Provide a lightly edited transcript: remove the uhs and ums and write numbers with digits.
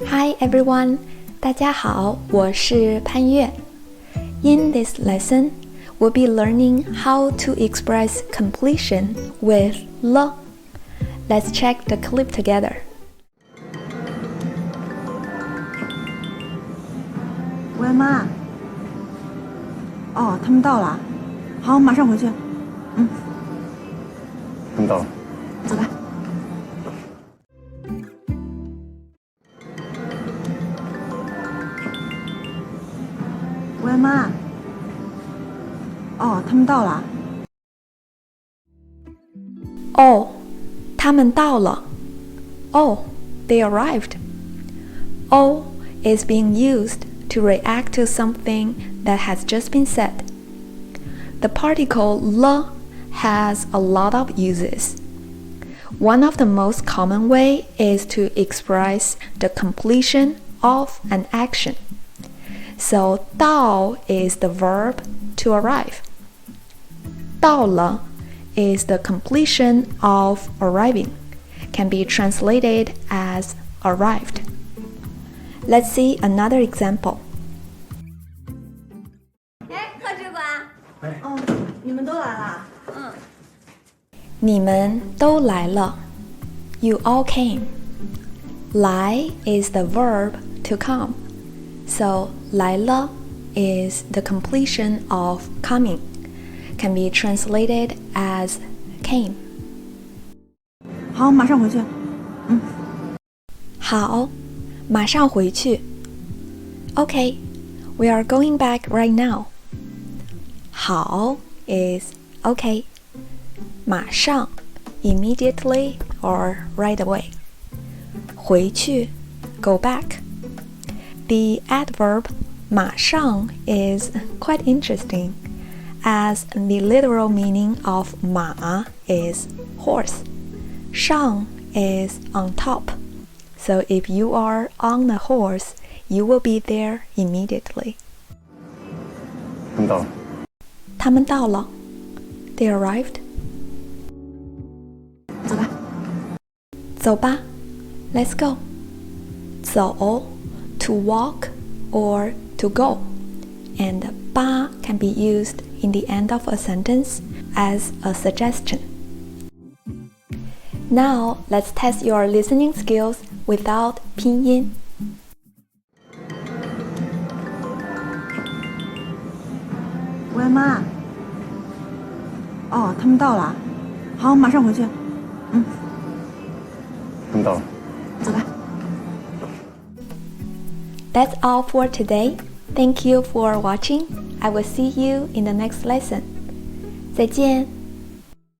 Hi everyone, 大家好，我是潘越。In this lesson, we'll be learning how to express completion with le. Let's check the clip together. 喂，妈。哦，他们到了。好，马上回去。他们到了。走吧。喂，妈。哦，他们到了。哦，他们到了。Oh, they arrived. Oh is being used to react to something that has just been said. The particle le has a lot of uses. One of the most common way is to express the completion of an action. So 到 is the verb to arrive. 到了 is the completion of arriving, can be translated as arrived. Let's see another example. 课主管。哦，你们都来了。你们都来了 You all came. 来 is the verb to come. So 来了 is the completion of coming, can be translated as came. 好，马上回去。好，马上回去。Okay, we are going back right now. 好 is okay. 马上 immediately or right away. 回去 go back. The adverb 马上 is quite interesting, as the literal meaning of 马 is horse. 上 is on top. So if you are on a horse, you will be there immediately. 他们到了。他们到了 They arrived. 走吧。走吧 Let's go. 走 to walk or to go. And 吧 can be used in the end of a sentence as a suggestion. Now let's test your listening skills without 拼音。喂，妈。哦，他们到了。好，马上回去。他们到了。走吧。That's all for today. Thank you for watching. I will see you in the next lesson. 再见。